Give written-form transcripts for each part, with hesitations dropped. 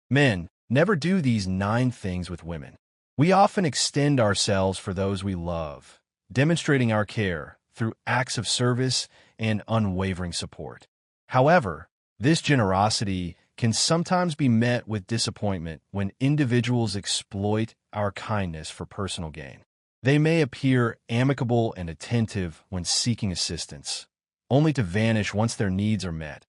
Men, never do these 9 things with women. We often extend ourselves for those we love, demonstrating our care through acts of service and unwavering support. However, this generosity can sometimes be met with disappointment when individuals exploit our kindness for personal gain. They may appear amicable and attentive when seeking assistance, only to vanish once their needs are met,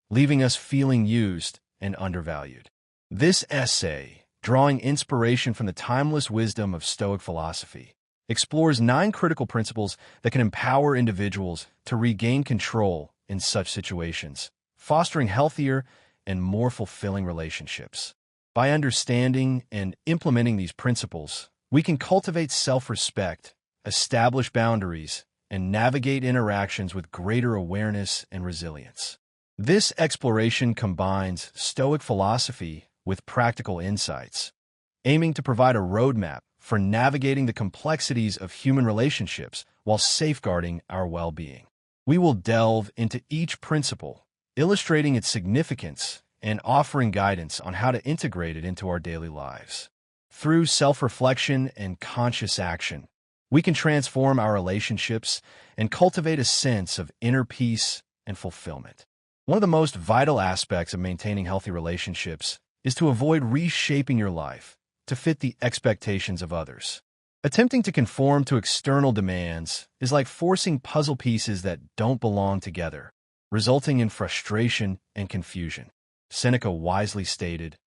leaving us feeling used and undervalued. This essay, drawing inspiration from the timeless wisdom of Stoic philosophy, explores 9 critical principles that can empower individuals to regain control in such situations, fostering healthier and more fulfilling relationships. By understanding and implementing these principles, we can cultivate self-respect, establish boundaries, and navigate interactions with greater awareness and resilience. This exploration combines Stoic philosophy with practical insights, aiming to provide a roadmap for navigating the complexities of human relationships while safeguarding our well-being. We will delve into each principle, illustrating its significance and offering guidance on how to integrate it into our daily lives. Through self-reflection and conscious action, we can transform our relationships and cultivate a sense of inner peace and fulfillment. One of the most vital aspects of maintaining healthy relationships is to avoid reshaping your life to fit the expectations of others. Attempting to conform to external demands is like forcing puzzle pieces that don't belong together, resulting in frustration and confusion. Seneca wisely stated,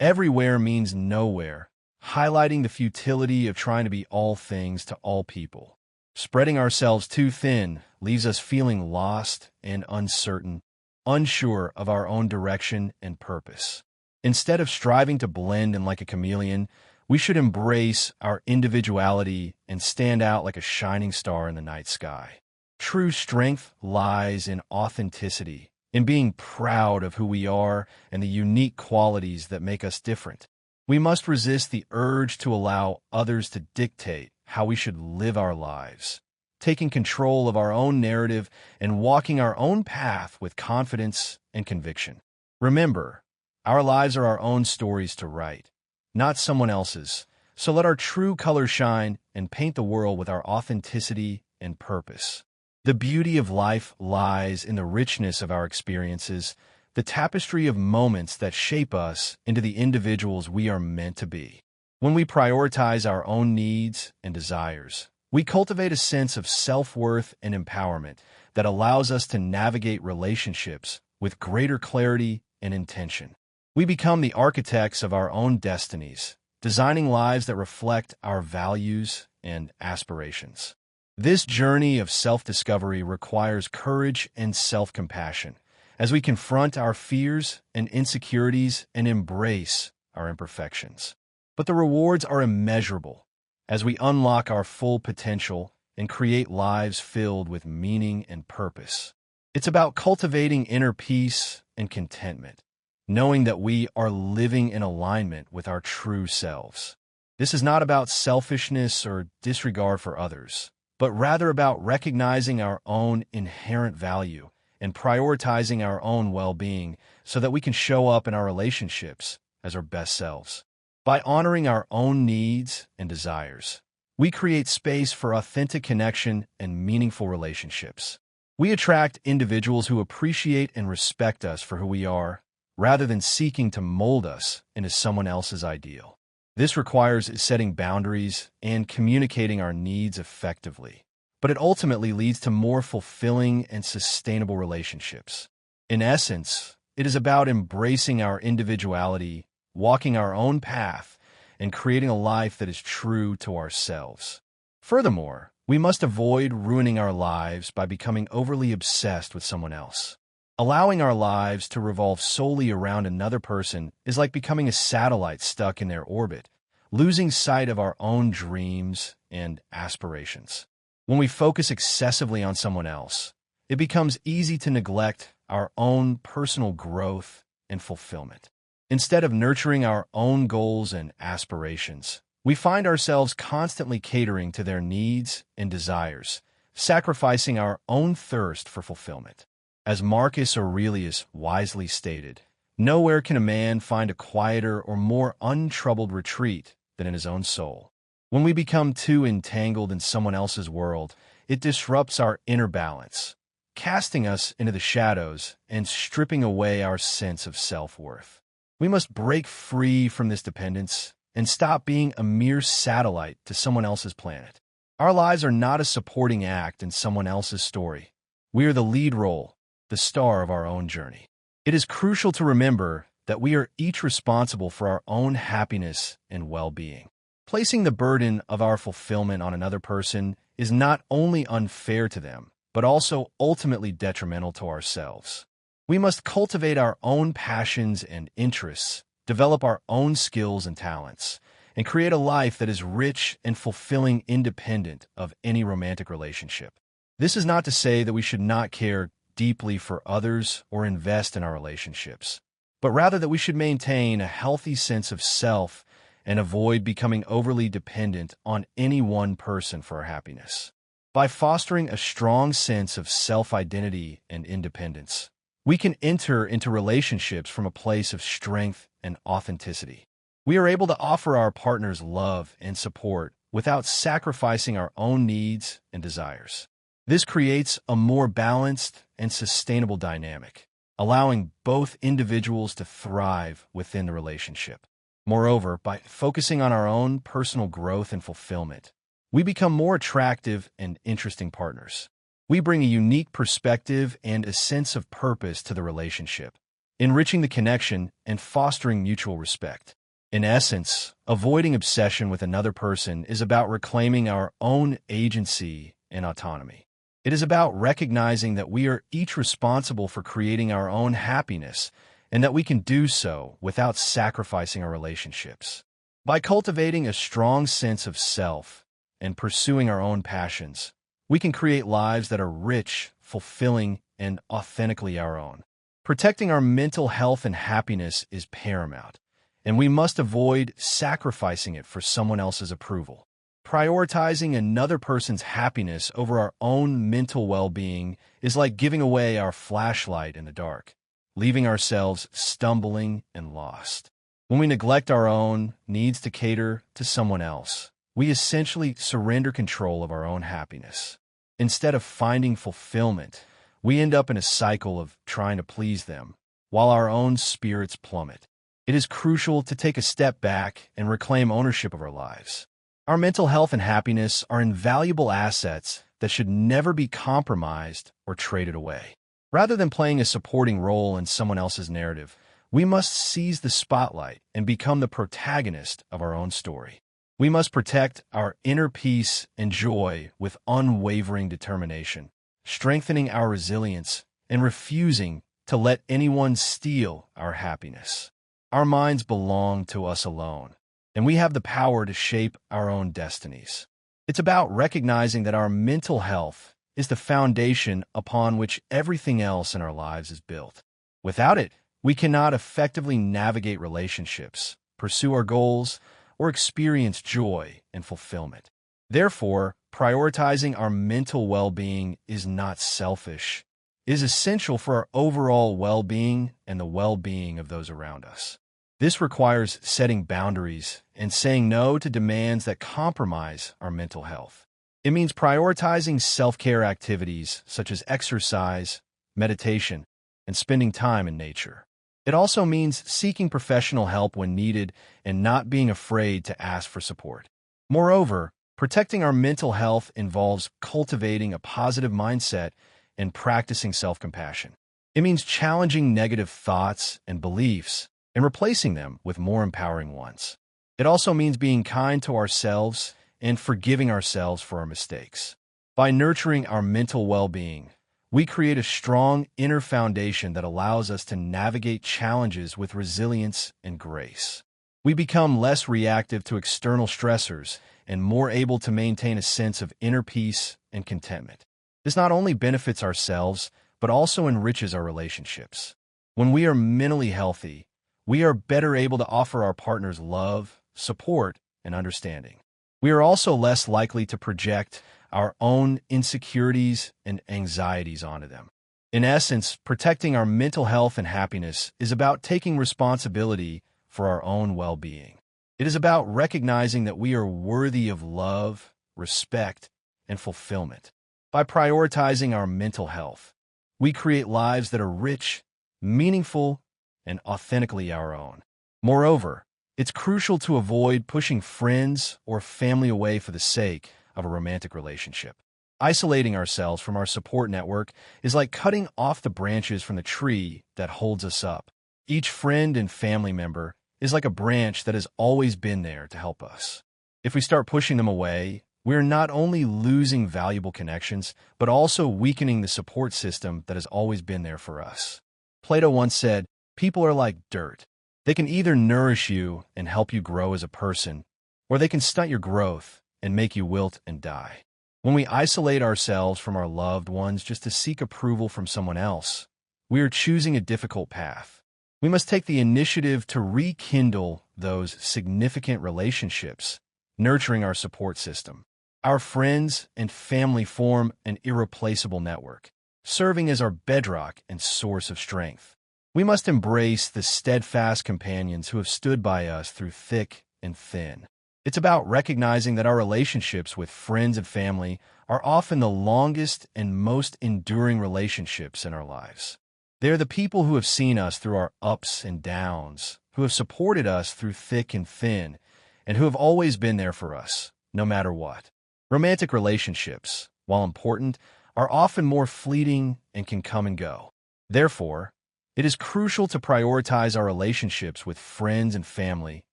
"Everywhere means nowhere," highlighting the futility of trying to be all things to all people. Spreading ourselves too thin leaves us feeling lost and uncertain, unsure of our own direction and purpose. Instead of striving to blend in like a chameleon, we should embrace our individuality and stand out like a shining star in the night sky. True strength lies in authenticity, in being proud of who we are and the unique qualities that make us different. We must resist the urge to allow others to dictate how we should live our lives, taking control of our own narrative and walking our own path with confidence and conviction. Remember, our lives are our own stories to write, not someone else's, so let our true colors shine and paint the world with our authenticity and purpose. The beauty of life lies in the richness of our experiences, the tapestry of moments that shape us into the individuals we are meant to be. When we prioritize our own needs and desires, we cultivate a sense of self-worth and empowerment that allows us to navigate relationships with greater clarity and intention. We become the architects of our own destinies, designing lives that reflect our values and aspirations. This journey of self-discovery requires courage and self-compassion as we confront our fears and insecurities and embrace our imperfections. But the rewards are immeasurable as we unlock our full potential and create lives filled with meaning and purpose. It's about cultivating inner peace and contentment, knowing that we are living in alignment with our true selves. This is not about selfishness or disregard for others, but rather about recognizing our own inherent value and prioritizing our own well-being so that we can show up in our relationships as our best selves. By honoring our own needs and desires, we create space for authentic connection and meaningful relationships. We attract individuals who appreciate and respect us for who we are, rather than seeking to mold us into someone else's ideal. This requires setting boundaries and communicating our needs effectively, but it ultimately leads to more fulfilling and sustainable relationships. In essence, it is about embracing our individuality, walking our own path, and creating a life that is true to ourselves. Furthermore, we must avoid ruining our lives by becoming overly obsessed with someone else. Allowing our lives to revolve solely around another person is like becoming a satellite stuck in their orbit, losing sight of our own dreams and aspirations. When we focus excessively on someone else, it becomes easy to neglect our own personal growth and fulfillment. Instead of nurturing our own goals and aspirations, we find ourselves constantly catering to their needs and desires, sacrificing our own thirst for fulfillment. As Marcus Aurelius wisely stated, Nowhere can a man find a quieter or more untroubled retreat than in his own soul. When we become too entangled in someone else's world, it disrupts our inner balance, casting us into the shadows and stripping away our sense of self-worth. We must break free from this dependence and stop being a mere satellite to someone else's planet. Our lives are not a supporting act in someone else's story. We are the lead role, the star of our own journey. It is crucial to remember that we are each responsible for our own happiness and well-being. Placing the burden of our fulfillment on another person is not only unfair to them, but also ultimately detrimental to ourselves. We must cultivate our own passions and interests, develop our own skills and talents, and create a life that is rich and fulfilling independent of any romantic relationship. This is not to say that we should not care deeply for others or invest in our relationships, but rather that we should maintain a healthy sense of self and avoid becoming overly dependent on any one person for our happiness. By fostering a strong sense of self-identity and independence, we can enter into relationships from a place of strength and authenticity. We are able to offer our partners love and support without sacrificing our own needs and desires. This creates a more balanced and sustainable dynamic, allowing both individuals to thrive within the relationship. Moreover, by focusing on our own personal growth and fulfillment, we become more attractive and interesting partners. We bring a unique perspective and a sense of purpose to the relationship, enriching the connection and fostering mutual respect. In essence, avoiding obsession with another person is about reclaiming our own agency and autonomy. It is about recognizing that we are each responsible for creating our own happiness and that we can do so without sacrificing our relationships. By cultivating a strong sense of self and pursuing our own passions, we can create lives that are rich, fulfilling, and authentically our own. Protecting our mental health and happiness is paramount, and we must avoid sacrificing it for someone else's approval. Prioritizing another person's happiness over our own mental well-being is like giving away our flashlight in the dark, leaving ourselves stumbling and lost. When we neglect our own needs to cater to someone else, we essentially surrender control of our own happiness. Instead of finding fulfillment, we end up in a cycle of trying to please them, while our own spirits plummet. It is crucial to take a step back and reclaim ownership of our lives. Our mental health and happiness are invaluable assets that should never be compromised or traded away. Rather than playing a supporting role in someone else's narrative, we must seize the spotlight and become the protagonist of our own story. We must protect our inner peace and joy with unwavering determination, strengthening our resilience and refusing to let anyone steal our happiness. Our minds belong to us alone, and we have the power to shape our own destinies. It's about recognizing that our mental health is the foundation upon which everything else in our lives is built. Without it, we cannot effectively navigate relationships, pursue our goals, or experience joy and fulfillment. Therefore, prioritizing our mental well-being is not selfish. It is essential for our overall well-being and the well-being of those around us. This requires setting boundaries and saying no to demands that compromise our mental health. It means prioritizing self-care activities such as exercise, meditation, and spending time in nature. It also means seeking professional help when needed and not being afraid to ask for support. Moreover, protecting our mental health involves cultivating a positive mindset and practicing self-compassion. It means challenging negative thoughts and beliefs and replacing them with more empowering ones. It also means being kind to ourselves and forgiving ourselves for our mistakes. By nurturing our mental well-being, we create a strong inner foundation that allows us to navigate challenges with resilience and grace. We become less reactive to external stressors and more able to maintain a sense of inner peace and contentment. This not only benefits ourselves, but also enriches our relationships. When we are mentally healthy, we are better able to offer our partners love, support, and understanding. We are also less likely to project our own insecurities and anxieties onto them. In essence, protecting our mental health and happiness is about taking responsibility for our own well-being. It is about recognizing that we are worthy of love, respect, and fulfillment. By prioritizing our mental health, we create lives that are rich, meaningful, and authentically our own. Moreover, it's crucial to avoid pushing friends or family away for the sake of a romantic relationship. Isolating ourselves from our support network is like cutting off the branches from the tree that holds us up. Each friend and family member is like a branch that has always been there to help us. If we start pushing them away, we're not only losing valuable connections, but also weakening the support system that has always been there for us. Plato once said, "People are like dirt. They can either nourish you and help you grow as a person, or they can stunt your growth and make you wilt and die." When we isolate ourselves from our loved ones just to seek approval from someone else, we are choosing a difficult path. We must take the initiative to rekindle those significant relationships, nurturing our support system. Our friends and family form an irreplaceable network, serving as our bedrock and source of strength. We must embrace the steadfast companions who have stood by us through thick and thin. It's about recognizing that our relationships with friends and family are often the longest and most enduring relationships in our lives. They are the people who have seen us through our ups and downs, who have supported us through thick and thin, and who have always been there for us, no matter what. Romantic relationships, while important, are often more fleeting and can come and go. Therefore, it is crucial to prioritize our relationships with friends and family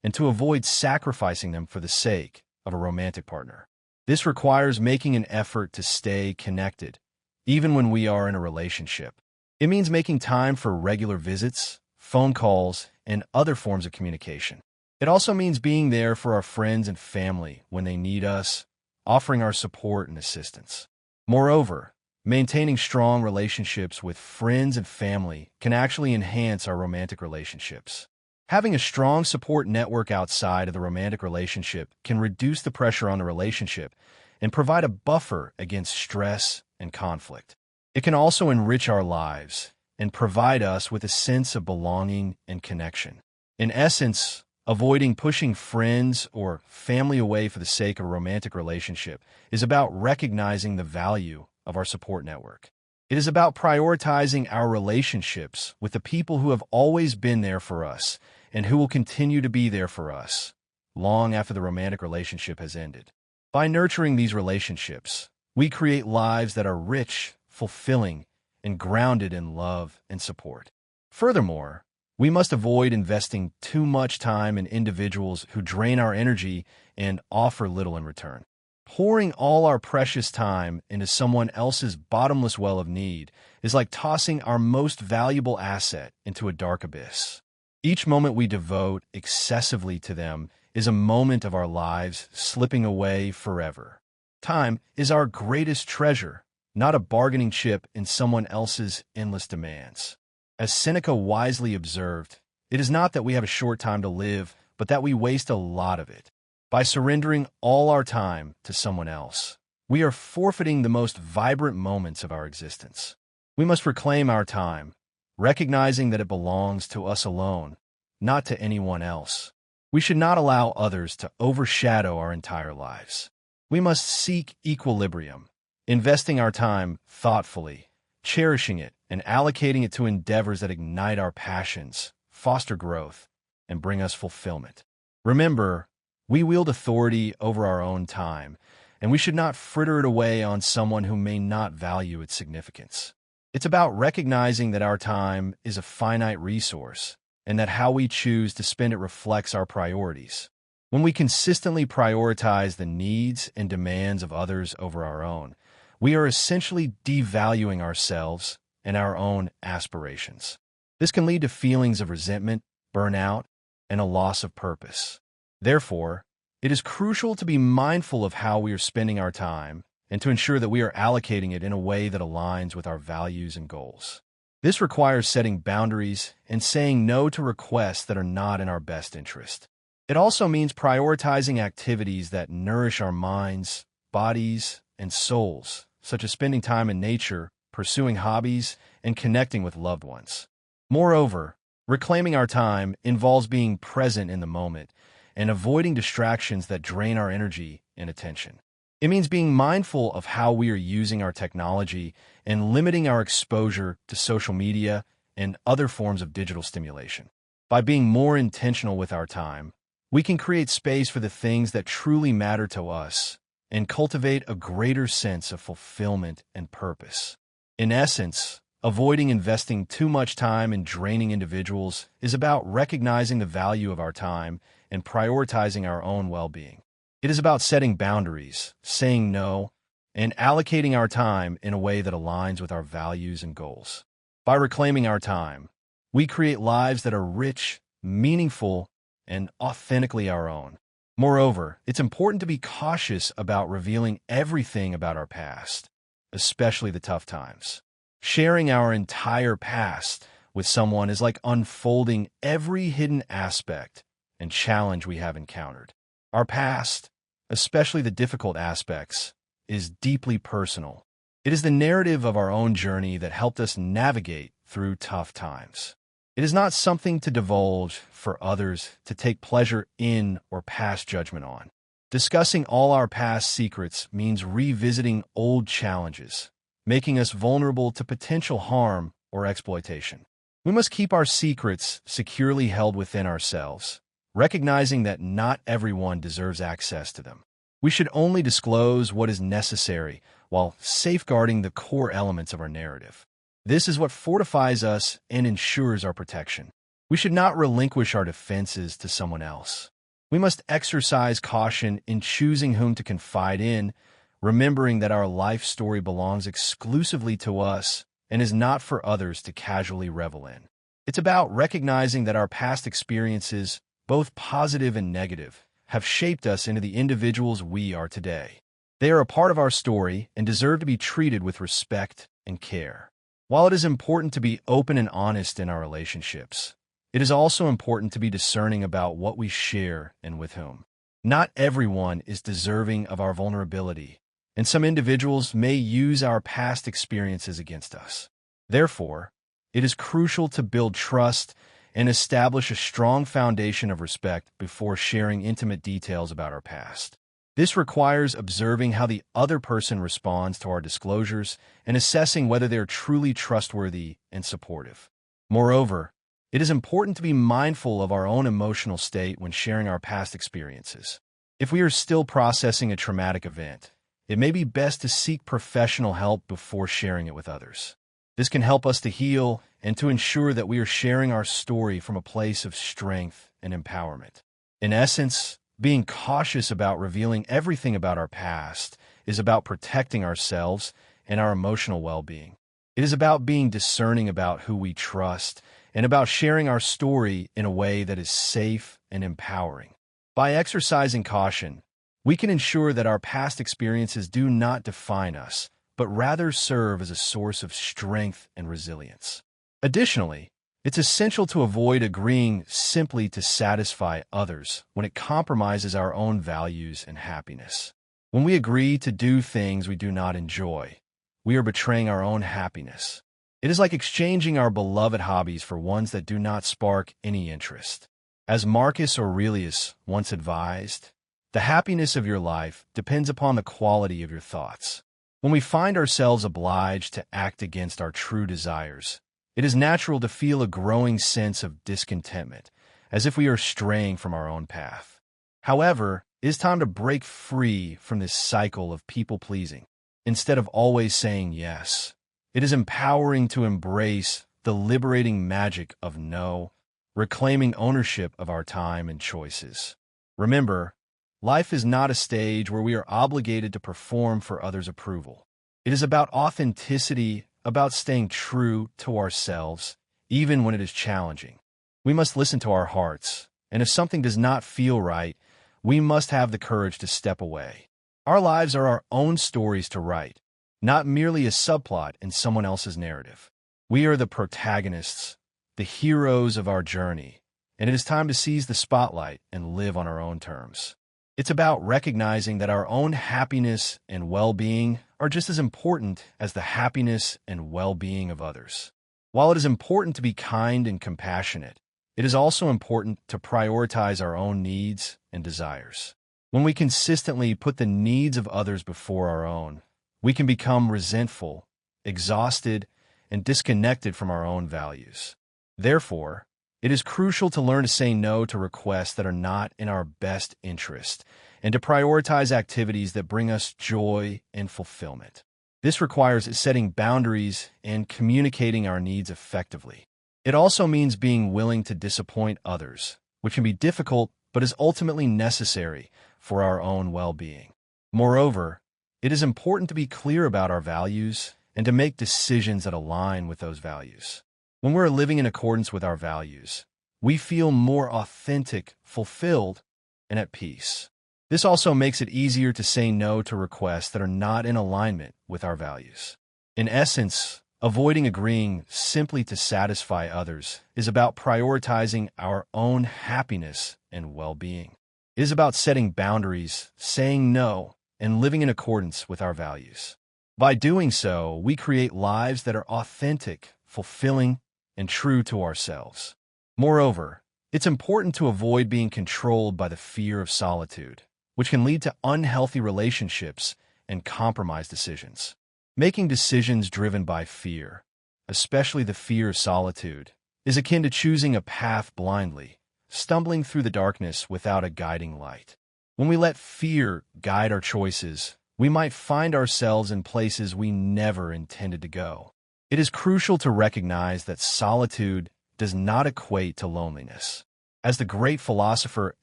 and to avoid sacrificing them for the sake of a romantic partner. This requires making an effort to stay connected, even when we are in a relationship. It means making time for regular visits, phone calls, and other forms of communication. It also means being there for our friends and family when they need us, offering our support and assistance. Moreover, maintaining strong relationships with friends and family can actually enhance our romantic relationships. Having a strong support network outside of the romantic relationship can reduce the pressure on the relationship and provide a buffer against stress and conflict. It can also enrich our lives and provide us with a sense of belonging and connection. In essence, avoiding pushing friends or family away for the sake of a romantic relationship is about recognizing the value of our support network. It is about prioritizing our relationships with the people who have always been there for us and who will continue to be there for us long after the romantic relationship has ended. By nurturing these relationships, we create lives that are rich, fulfilling, and grounded in love and support. Furthermore, we must avoid investing too much time in individuals who drain our energy and offer little in return. Pouring all our precious time into someone else's bottomless well of need is like tossing our most valuable asset into a dark abyss. Each moment we devote excessively to them is a moment of our lives slipping away forever. Time is our greatest treasure, not a bargaining chip in someone else's endless demands. As Seneca wisely observed, it is not that we have a short time to live, but that we waste a lot of it. By surrendering all our time to someone else, we are forfeiting the most vibrant moments of our existence. We must reclaim our time, recognizing that it belongs to us alone, not to anyone else. We should not allow others to overshadow our entire lives. We must seek equilibrium, investing our time thoughtfully, cherishing it, and allocating it to endeavors that ignite our passions, foster growth, and bring us fulfillment. Remember, we wield authority over our own time, and we should not fritter it away on someone who may not value its significance. It's about recognizing that our time is a finite resource, and that how we choose to spend it reflects our priorities. When we consistently prioritize the needs and demands of others over our own, we are essentially devaluing ourselves and our own aspirations. This can lead to feelings of resentment, burnout, and a loss of purpose. Therefore, it is crucial to be mindful of how we are spending our time and to ensure that we are allocating it in a way that aligns with our values and goals. This requires setting boundaries and saying no to requests that are not in our best interest. It also means prioritizing activities that nourish our minds, bodies, and souls, such as spending time in nature, pursuing hobbies, and connecting with loved ones. Moreover, reclaiming our time involves being present in the moment and avoiding distractions that drain our energy and attention. It means being mindful of how we are using our technology and limiting our exposure to social media and other forms of digital stimulation. By being more intentional with our time, we can create space for the things that truly matter to us and cultivate a greater sense of fulfillment and purpose. In essence, avoiding investing too much time in draining individuals is about recognizing the value of our time and prioritizing our own well-being. It is about setting boundaries, saying no, and allocating our time in a way that aligns with our values and goals. By reclaiming our time, we create lives that are rich, meaningful, and authentically our own. Moreover, it's important to be cautious about revealing everything about our past, especially the tough times. Sharing our entire past with someone is like unfolding every hidden aspect and challenge we have encountered. Our past, especially the difficult aspects, is deeply personal. It is the narrative of our own journey that helped us navigate through tough times. It is not something to divulge for others to take pleasure in or pass judgment on. Discussing all our past secrets means revisiting old challenges, making us vulnerable to potential harm or exploitation. We must keep our secrets securely held within ourselves, recognizing that not everyone deserves access to them. We should only disclose what is necessary while safeguarding the core elements of our narrative. This is what fortifies us and ensures our protection. We should not relinquish our defenses to someone else. We must exercise caution in choosing whom to confide in, remembering that our life story belongs exclusively to us and is not for others to casually revel in. It's about recognizing that our past experiences, both positive and negative, have shaped us into the individuals we are today. They are a part of our story and deserve to be treated with respect and care. While it is important to be open and honest in our relationships, it is also important to be discerning about what we share and with whom. Not everyone is deserving of our vulnerability, and some individuals may use our past experiences against us. Therefore, it is crucial to build trust and establish a strong foundation of respect before sharing intimate details about our past. This requires observing how the other person responds to our disclosures and assessing whether they are truly trustworthy and supportive. Moreover, it is important to be mindful of our own emotional state when sharing our past experiences. If we are still processing a traumatic event, it may be best to seek professional help before sharing it with others. This can help us to heal and to ensure that we are sharing our story from a place of strength and empowerment. In essence, being cautious about revealing everything about our past is about protecting ourselves and our emotional well-being. It is about being discerning about who we trust and about sharing our story in a way that is safe and empowering. By exercising caution, we can ensure that our past experiences do not define us, but rather serve as a source of strength and resilience. Additionally, it's essential to avoid agreeing simply to satisfy others when it compromises our own values and happiness. When we agree to do things we do not enjoy, we are betraying our own happiness. It is like exchanging our beloved hobbies for ones that do not spark any interest. As Marcus Aurelius once advised, the happiness of your life depends upon the quality of your thoughts. When we find ourselves obliged to act against our true desires, it is natural to feel a growing sense of discontentment, as if we are straying from our own path. However, it is time to break free from this cycle of people-pleasing. Instead of always saying yes, it is empowering to embrace the liberating magic of no, reclaiming ownership of our time and choices. Remember, life is not a stage where we are obligated to perform for others' approval. It is about authenticity, about staying true to ourselves, even when it is challenging. We must listen to our hearts, and if something does not feel right, we must have the courage to step away. Our lives are our own stories to write, not merely a subplot in someone else's narrative. We are the protagonists, the heroes of our journey, and it is time to seize the spotlight and live on our own terms. It's about recognizing that our own happiness and well-being are just as important as the happiness and well-being of others. While it is important to be kind and compassionate, it is also important to prioritize our own needs and desires. When we consistently put the needs of others before our own, we can become resentful, exhausted, and disconnected from our own values. Therefore, it is crucial to learn to say no to requests that are not in our best interest and to prioritize activities that bring us joy and fulfillment. This requires setting boundaries and communicating our needs effectively. It also means being willing to disappoint others, which can be difficult but is ultimately necessary for our own well-being. Moreover, it is important to be clear about our values and to make decisions that align with those values. When we're living in accordance with our values, we feel more authentic, fulfilled, and at peace. This also makes it easier to say no to requests that are not in alignment with our values. In essence, avoiding agreeing simply to satisfy others is about prioritizing our own happiness and well-being. It is about setting boundaries, saying no, and living in accordance with our values. By doing so, we create lives that are authentic, fulfilling, and true to ourselves. Moreover, it's important to avoid being controlled by the fear of solitude, which can lead to unhealthy relationships and compromised decisions. Making decisions driven by fear, especially the fear of solitude, is akin to choosing a path blindly, stumbling through the darkness without a guiding light. When we let fear guide our choices, we might find ourselves in places we never intended to go. It is crucial to recognize that solitude does not equate to loneliness. As the great philosopher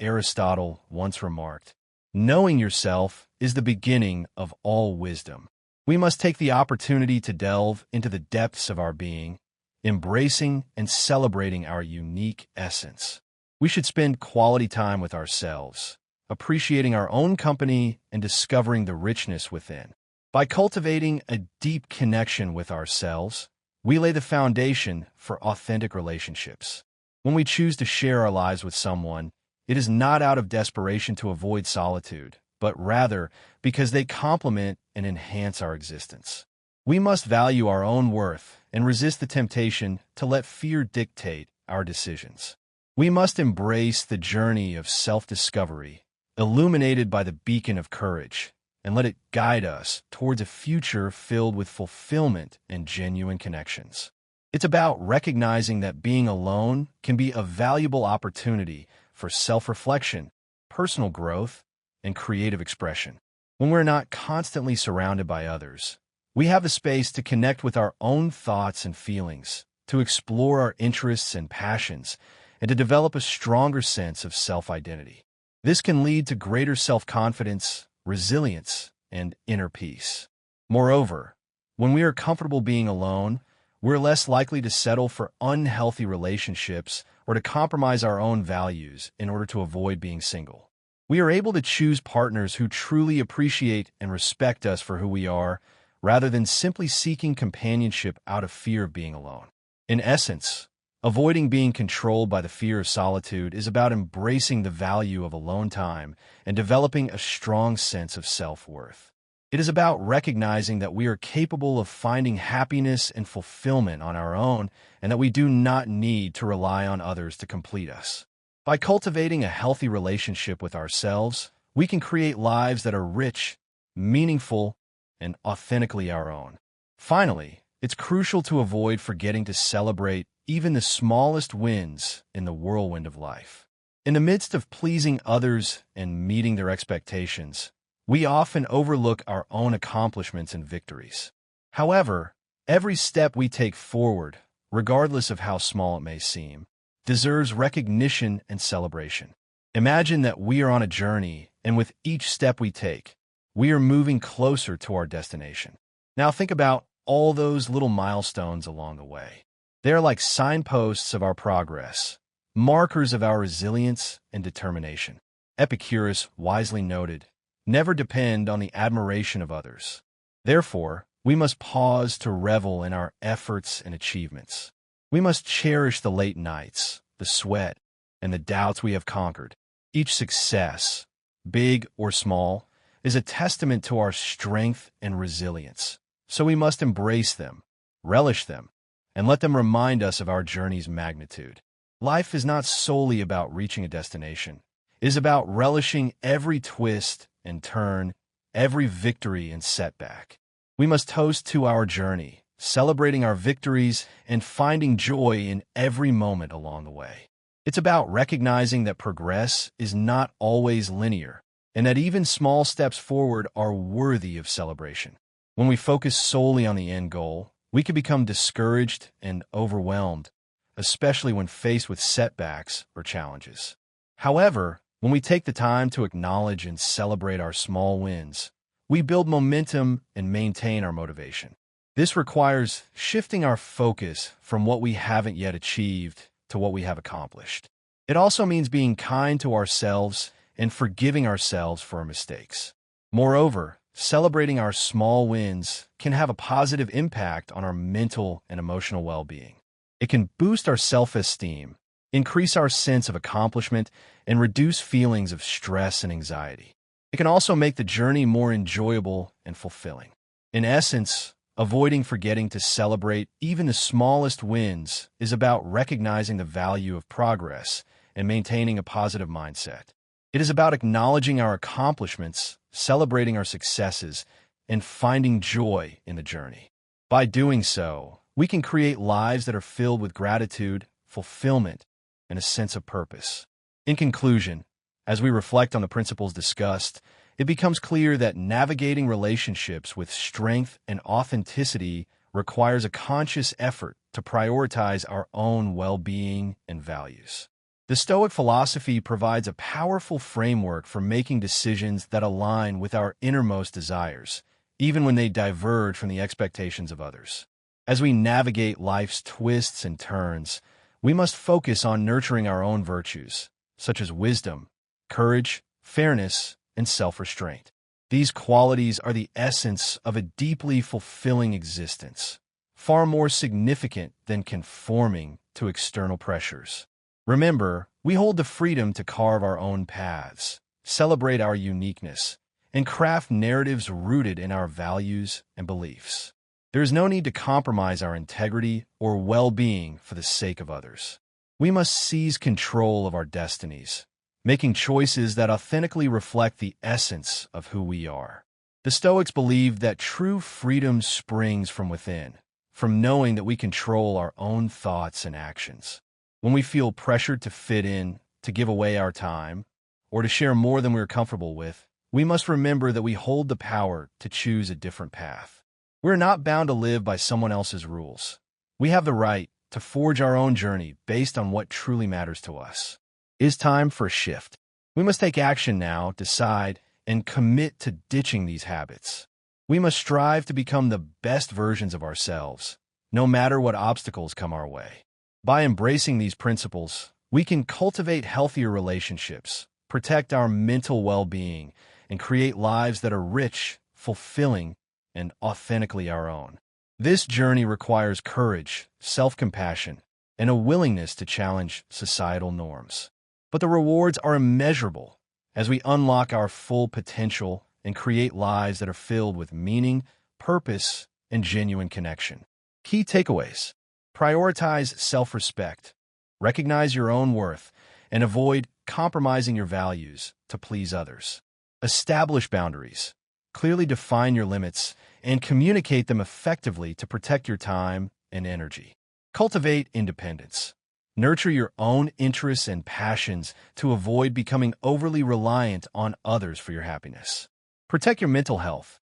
Aristotle once remarked, knowing yourself is the beginning of all wisdom. We must take the opportunity to delve into the depths of our being, embracing and celebrating our unique essence. We should spend quality time with ourselves, appreciating our own company and discovering the richness within. By cultivating a deep connection with ourselves, we lay the foundation for authentic relationships. When we choose to share our lives with someone, it is not out of desperation to avoid solitude, but rather because they complement and enhance our existence. We must value our own worth and resist the temptation to let fear dictate our decisions. We must embrace the journey of self-discovery, illuminated by the beacon of courage, and let it guide us towards a future filled with fulfillment and genuine connections. It's about recognizing that being alone can be a valuable opportunity for self-reflection, personal growth, and creative expression. When we're not constantly surrounded by others, we have the space to connect with our own thoughts and feelings, to explore our interests and passions, and to develop a stronger sense of self-identity. This can lead to greater self-confidence, resilience, and inner peace. Moreover, when we are comfortable being alone, we're less likely to settle for unhealthy relationships or to compromise our own values in order to avoid being single. We are able to choose partners who truly appreciate and respect us for who we are, rather than simply seeking companionship out of fear of being alone. In essence, avoiding being controlled by the fear of solitude is about embracing the value of alone time and developing a strong sense of self-worth. It is about recognizing that we are capable of finding happiness and fulfillment on our own and that we do not need to rely on others to complete us. By cultivating a healthy relationship with ourselves, we can create lives that are rich, meaningful, and authentically our own. Finally, it's crucial to avoid forgetting to celebrate even the smallest wins in the whirlwind of life. In the midst of pleasing others and meeting their expectations, we often overlook our own accomplishments and victories. However, every step we take forward, regardless of how small it may seem, deserves recognition and celebration. Imagine that we are on a journey, and with each step we take, we are moving closer to our destination. Now think about all those little milestones along the way. They are like signposts of our progress, markers of our resilience and determination. Epicurus wisely noted, "Never depend on the admiration of others." Therefore, we must pause to revel in our efforts and achievements. We must cherish the late nights, the sweat, and the doubts we have conquered. Each success, big or small, is a testament to our strength and resilience. So we must embrace them, relish them, and let them remind us of our journey's magnitude. Life is not solely about reaching a destination. It is about relishing every twist and turn, every victory and setback. We must toast to our journey, celebrating our victories and finding joy in every moment along the way. It's about recognizing that progress is not always linear, and that even small steps forward are worthy of celebration. When we focus solely on the end goal, we can become discouraged and overwhelmed, especially when faced with setbacks or challenges. However, when we take the time to acknowledge and celebrate our small wins, we build momentum and maintain our motivation. This requires shifting our focus from what we haven't yet achieved to what we have accomplished. It also means being kind to ourselves and forgiving ourselves for our mistakes. Moreover, celebrating our small wins can have a positive impact on our mental and emotional well-being. It can boost our self-esteem, increase our sense of accomplishment, and reduce feelings of stress and anxiety. It can also make the journey more enjoyable and fulfilling. In essence, avoiding forgetting to celebrate even the smallest wins is about recognizing the value of progress and maintaining a positive mindset. It is about acknowledging our accomplishments, celebrating our successes, and finding joy in the journey. By doing so, we can create lives that are filled with gratitude, fulfillment, and a sense of purpose. In conclusion, as we reflect on the principles discussed, it becomes clear that navigating relationships with strength and authenticity requires a conscious effort to prioritize our own well-being and values. The Stoic philosophy provides a powerful framework for making decisions that align with our innermost desires, even when they diverge from the expectations of others. As we navigate life's twists and turns, we must focus on nurturing our own virtues, such as wisdom, courage, fairness, and self-restraint. These qualities are the essence of a deeply fulfilling existence, far more significant than conforming to external pressures. Remember, we hold the freedom to carve our own paths, celebrate our uniqueness, and craft narratives rooted in our values and beliefs. There is no need to compromise our integrity or well-being for the sake of others. We must seize control of our destinies, making choices that authentically reflect the essence of who we are. The Stoics believed that true freedom springs from within, from knowing that we control our own thoughts and actions. When we feel pressured to fit in, to give away our time, or to share more than we are comfortable with, we must remember that we hold the power to choose a different path. We're not bound to live by someone else's rules. We have the right to forge our own journey based on what truly matters to us. It is time for a shift. We must take action now, decide, and commit to ditching these habits. We must strive to become the best versions of ourselves, no matter what obstacles come our way. By embracing these principles, we can cultivate healthier relationships, protect our mental well-being, and create lives that are rich, fulfilling, and authentically our own. This journey requires courage, self-compassion, and a willingness to challenge societal norms. But the rewards are immeasurable as we unlock our full potential and create lives that are filled with meaning, purpose, and genuine connection. Key takeaways: prioritize self-respect, recognize your own worth, and avoid compromising your values to please others. Establish boundaries, clearly define your limits, and communicate them effectively to protect your time and energy. Cultivate independence. Nurture your own interests and passions to avoid becoming overly reliant on others for your happiness. Protect your mental health.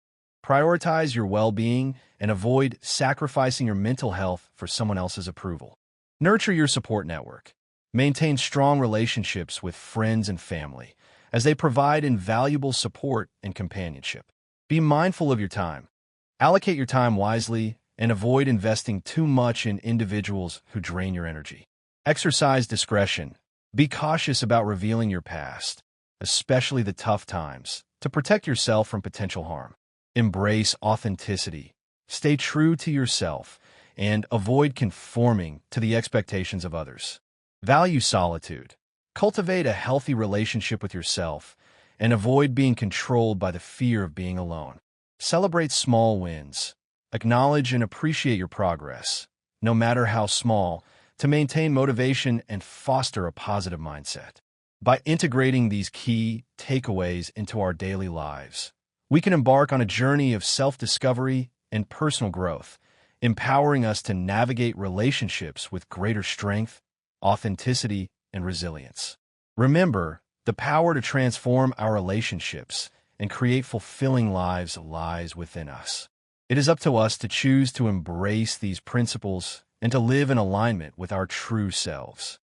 Prioritize your well-being and avoid sacrificing your mental health for someone else's approval. Nurture your support network. Maintain strong relationships with friends and family, as they provide invaluable support and companionship. Be mindful of your time. Allocate your time wisely and avoid investing too much in individuals who drain your energy. Exercise discretion. Be cautious about revealing your past, especially the tough times, to protect yourself from potential harm. Embrace authenticity. Stay true to yourself and avoid conforming to the expectations of others. Value solitude. Cultivate a healthy relationship with yourself and avoid being controlled by the fear of being alone. Celebrate small wins. Acknowledge and appreciate your progress, no matter how small, to maintain motivation and foster a positive mindset. By integrating these key takeaways into our daily lives, we can embark on a journey of self-discovery and personal growth, empowering us to navigate relationships with greater strength, authenticity, and resilience. Remember, the power to transform our relationships and create fulfilling lives lies within us. It is up to us to choose to embrace these principles and to live in alignment with our true selves.